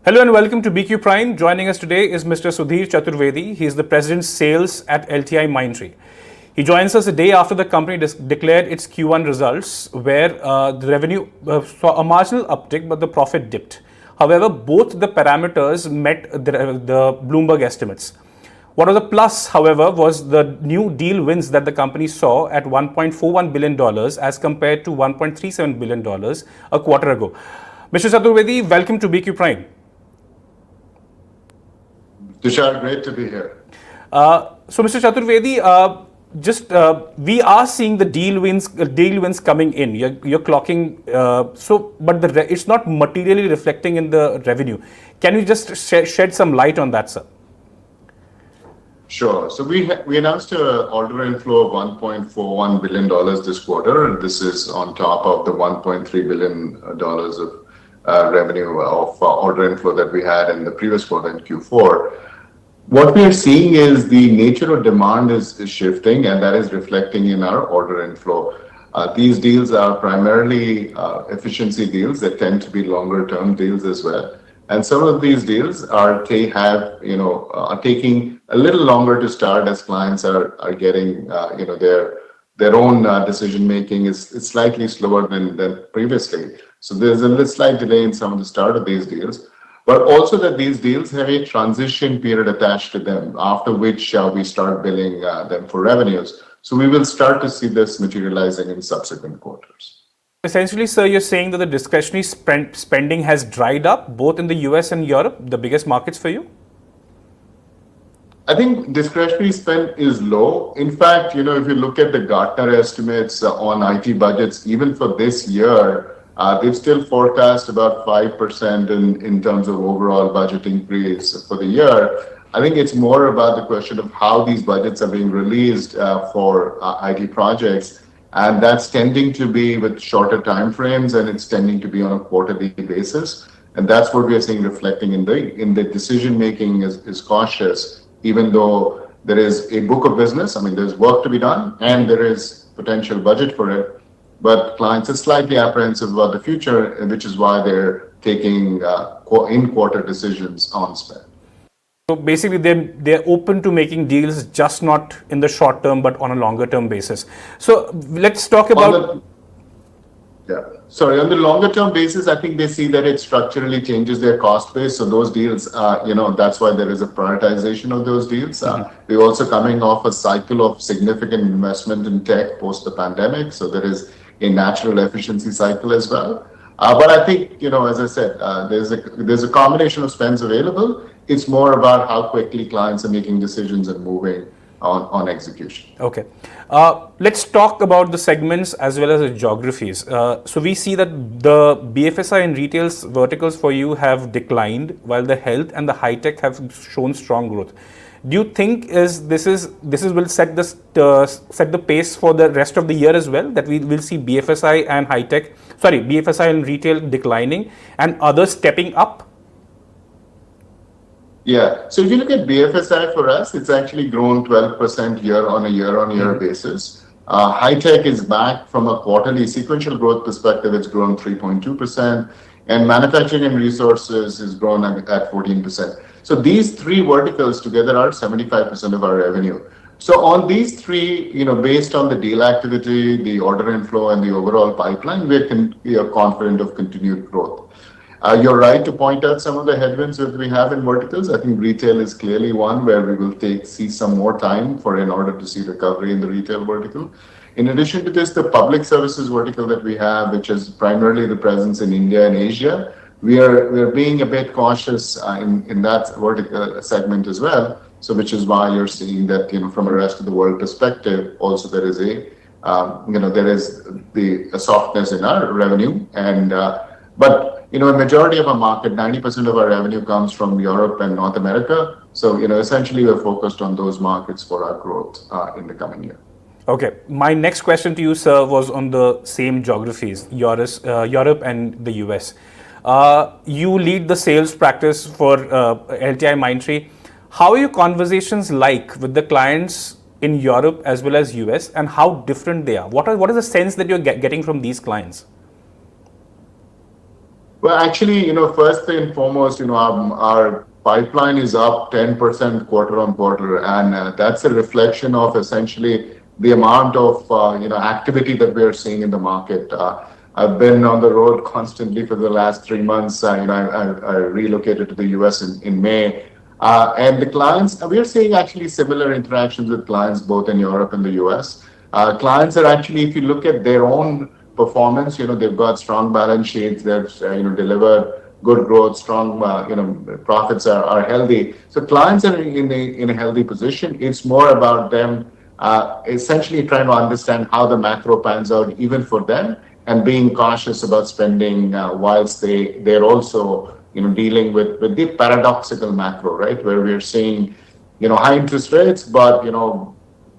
Hello and welcome to BQ Prime. Joining us today is Mr. Sudhir Chaturvedi. He is the President Sales at LTIMindtree. He joins us a day after the company declared its Q1 results, where the revenue saw a marginal uptick, but the profit dipped. However, both the parameters met the Bloomberg estimates. What was a plus, however, was the new deal wins that the company saw at $1.41 billion as compared to $1.37 billion a quarter ago. Mr. Chaturvedi, welcome to BQ Prime. Tushar, great to be here. So, Mr. Chaturvedi, we are seeing the deal wins coming in. You're clocking, but it's not materially reflecting in the revenue. Can you just shed some light on that, sir? Sure. So we announced an order inflow of $1.41 billion this quarter, and this is on top of the $1.3 billion of revenue of order inflow that we had in the previous quarter in Q4. What we are seeing is the nature of demand is shifting, and that is reflecting in our order inflow. These deals are primarily efficiency deals that tend to be longer term deals as well. And some of these deals are taking a little longer to start as clients are getting their own decision making is slightly slower than previously. So there's a slight delay in some of the start of these deals. But also that these deals have a transition period attached to them, after which we start billing them for revenues. So we will start to see this materializing in subsequent quarters. Essentially, sir, you're saying that the discretionary spending has dried up both in the US and Europe, the biggest markets for you? I think discretionary spend is low. In fact, if you look at the Gartner estimates on IT budgets, even for this year, they've still forecast about 5% in terms of overall budget increase for the year. I think it's more about the question of how these budgets are being released for IT projects. And that's tending to be with shorter timeframes, and it's tending to be on a quarterly basis. And that's what we are seeing reflecting in the decision making is cautious, even though there is a book of business. I mean, there's work to be done and there is potential budget for it. But clients are slightly apprehensive about the future, which is why they're taking in-quarter decisions on spend. So basically, they're open to making deals, just not in the short term, but on a longer term basis. So let's talk about... On the longer term basis, I think they see that it structurally changes their cost base. So those deals, that's why there is a prioritization of those deals. We're also coming off a cycle of significant investment in tech post the pandemic. So there is a natural efficiency cycle as well. But I think, as I said, there's a combination of spends available. It's more about how quickly clients are making decisions and moving on execution. Okay. Let's talk about the segments as well as the geographies. So we see that the BFSI and retail verticals for you have declined, while the health and the high tech have shown strong growth. Do you think this will set the pace for the rest of the year as well, that we will see BFSI and retail declining and others stepping up? Yeah. So if you look at BFSI for us, it's actually grown 12% year-on-year basis. High tech is back from a quarterly sequential growth perspective. It's grown 3.2%, and manufacturing and resources is grown at 14%. So these three verticals together are 75% of our revenue. So on these three, based on the deal activity, the order inflow, and the overall pipeline, we are confident of continued growth. You're right to point out some of the headwinds that we have in verticals. I think retail is clearly one where we will see some more time in order to see recovery in the retail vertical. In addition to this, the public services vertical that we have, which is primarily the presence in India and Asia, we are being a bit cautious in that vertical segment as well. So which is why you're seeing that from a rest of the world perspective, also there is a softness in our revenue, but a majority of our market, 90% of our revenue comes from Europe and North America. So, essentially we're focused on those markets for our growth in the coming year. Okay. My next question to you, sir, was on the same geographies, Europe and the US. You lead the sales practice for LTIMindtree. How are your conversations like with the clients in Europe as well as US, and how different they are? What is the sense that you're getting from these clients? Well, actually, first and foremost, our pipeline is up 10% quarter on quarter, and that's a reflection of essentially the amount of activity that we are seeing in the market. I've been on the road constantly for the last 3 months. I relocated to the US in May, and the clients we are seeing actually similar interactions with clients both in Europe and the US. Clients are actually, if you look at their own performance, they've got strong balance sheets. They've delivered good growth, strong profits are healthy. So clients are in a healthy position. It's more about them essentially trying to understand how the macro pans out, even for them, and being cautious about spending whilst they're also dealing with the paradoxical macro, right, where we're seeing high interest rates, but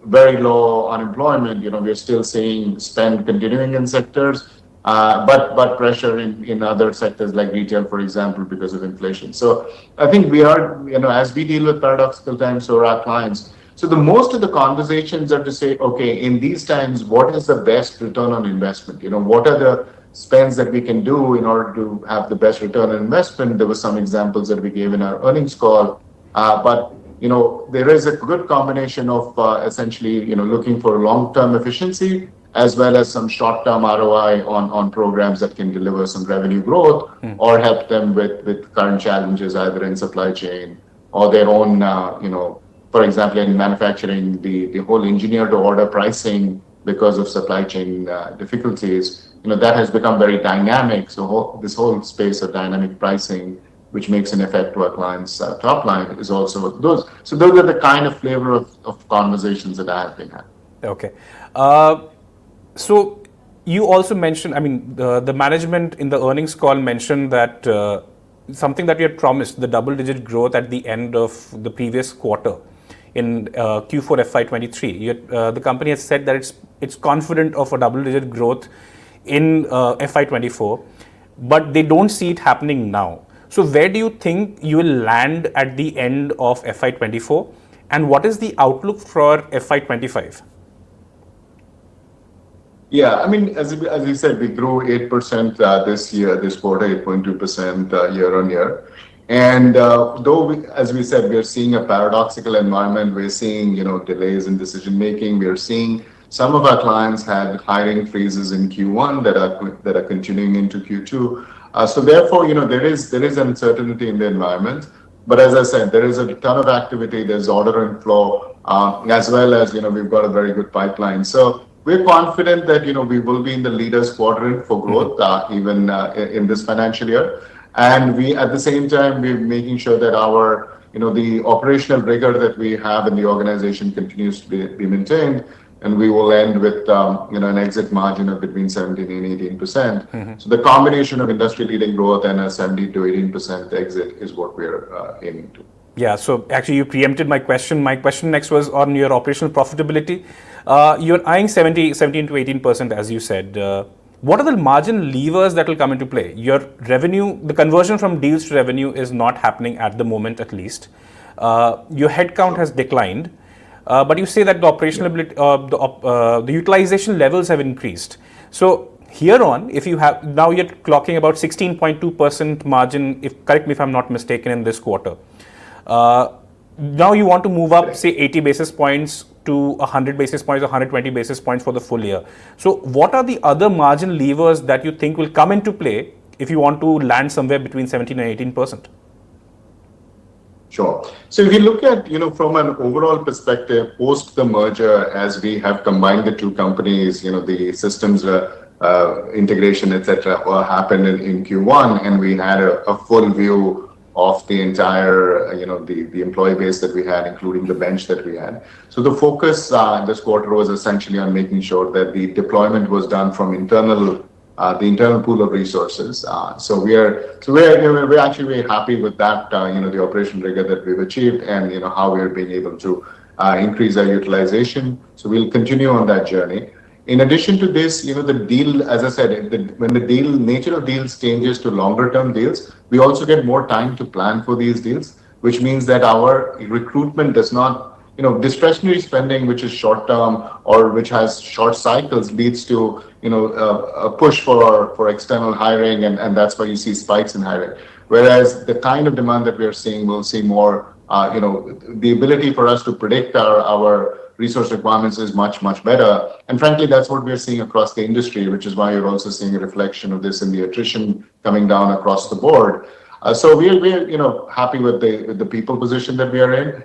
very low unemployment. We're still seeing spend continuing in sectors, but pressure in other sectors like retail, for example, because of inflation. So I think we are, as we deal with paradoxical times, so are our clients. So the most of the conversations are to say, okay, in these times, what is the best return on investment? What are the spends that we can do in order to have the best return on investment? There were some examples that we gave in our earnings call, but there is a good combination of essentially, looking for long-term efficiency as well as some short-term ROI on programs that can deliver some revenue growth or help them with current challenges, either in supply chain or their own, for example, in manufacturing, the whole engineer-to-order pricing because of supply chain difficulties. That has become very dynamic. So this whole space of dynamic pricing, which makes an effect to our clients' top line, is also those. So those are the kind of flavor of conversations that I have been having. Okay. So you also mentioned, I mean, the management in the earnings call mentioned that something that you had promised, the double-digit growth at the end of the previous quarter in Q4 FY23. The company has said that it's confident of a double-digit growth in FY24, but they don't see it happening now. So where do you think you will land at the end of FY24, and what is the outlook for FY25? Yeah, I mean, as you said, we grew 8% this quarter, 8.2% year on year. And as we said, we are seeing a paradoxical environment. We're seeing, delays in decision making. We are seeing some of our clients had hiring freezes in Q1 that are continuing into Q2. So therefore, there is uncertainty in the environment. But as I said, there is a ton of activity. There's order inflow, as well as we've got a very good pipeline. So we're confident that we will be in the leaders quadrant for growth, even in this financial year. And we, at the same time, we're making sure that our the operational rigor that we have in the organization continues to be maintained. And we will end with an exit margin of between 17 and 18%. So the combination of industry-leading growth and a 17 to 18% exit is what we're aiming to. Yeah, so actually you preempted my question. My question next was on your operational profitability. You're eyeing 17 to 18%, as you said. What are the margin levers that will come into play? Your revenue, the conversion from deals to revenue is not happening at the moment, at least. Your headcount has declined. But you say that the operational ability, the utilization levels have increased. So here on, if you have, now you're clocking about 16.2% margin, correct me if I'm not mistaken, in this quarter. Now you want to move up, say, 80 basis points to 100 basis points or 120 basis points for the full year. So what are the other margin levers that you think will come into play if you want to land somewhere between 17 and 18%? Sure. So if you look at, from an overall perspective, post the merger, as we have combined the two companies, the systems integration, etc., happened in Q1, and we had a full view of the entire, the employee base that we had, including the bench that we had. So the focus this quarter was essentially on making sure that the deployment was done from the internal pool of resources. So we're actually very happy with that, the operational rigor that we've achieved, and how we're being able to increase our utilization. So we'll continue on that journey. In addition to this, the deal, as I said, when the nature of deals changes to longer term deals, we also get more time to plan for these deals, which means that our recruitment does not, discretionary spending, which is short term or which has short cycles, leads to a push for external hiring, and that's why you see spikes in hiring. Whereas the kind of demand that we are seeing, we'll see more. The ability for us to predict our resource requirements is much better, and frankly, that's what we're seeing across the industry, which is why you're also seeing a reflection of this in the attrition coming down across the board. So we're happy with the people position that we are in.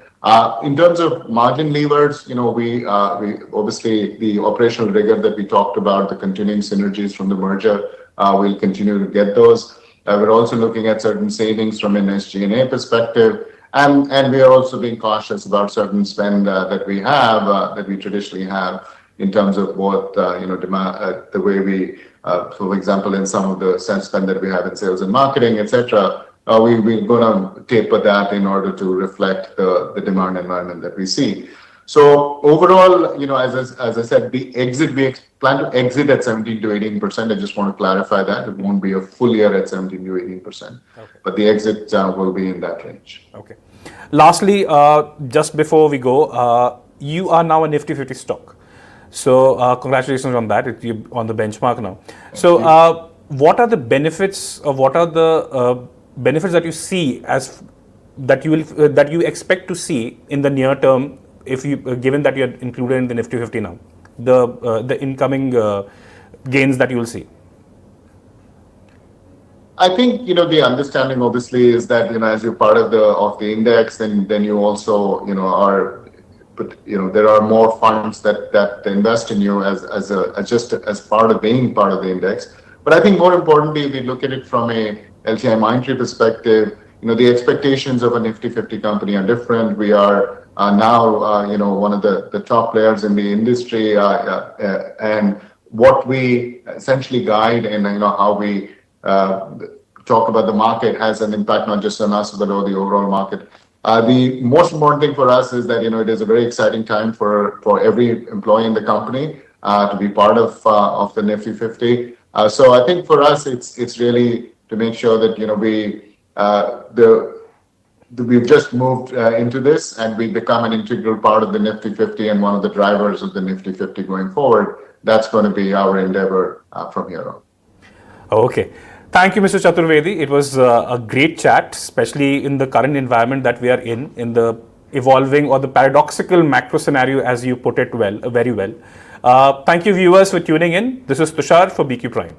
In terms of margin levers, we obviously the operational rigor that we talked about, the continuing synergies from the merger, we'll continue to get those. We're also looking at certain savings from an SG&A perspective, and we are also being cautious about certain spend that we have that we traditionally have in terms of both demand, the way we, for example, in some of the spend that we have in sales and marketing, etc. We're going to taper that in order to reflect the demand environment that we see. So overall, as I said, we plan to exit at 17 to 18%. I just want to clarify that it won't be a full year at 17 to 18%, but the exit will be in that range. Okay. Lastly, just before we go, you are now a Nifty 50 stock. So congratulations on that. You're on the benchmark now. So what are the benefits, or what are the benefits that you see as that you expect to see in the near term, if you given that you're included in the Nifty 50 now, the incoming gains that you will see? I think the understanding obviously is that as you're part of the index, then you also there are more funds that invest in you as part of being part of the index. But I think more importantly, if we look at it from a LTIMindtree perspective, the expectations of a Nifty 50 company are different. We are now one of the top players in the industry, and what we essentially guide and how we talk about the market has an impact not just on us but on the overall market. The most important thing for us is that it is a very exciting time for every employee in the company to be part of the Nifty 50. So I think for us it's really to make sure that we've just moved into this and we become an integral part of the Nifty 50 and one of the drivers of the Nifty 50 going forward. That's going to be our endeavor from here on. Okay. Thank you, Mr. Chaturvedi. It was a great chat, especially in the current environment that we are in the evolving or the paradoxical macro scenario, as you put it very well. Thank you, viewers, for tuning in. This is Tushar for BQ Prime.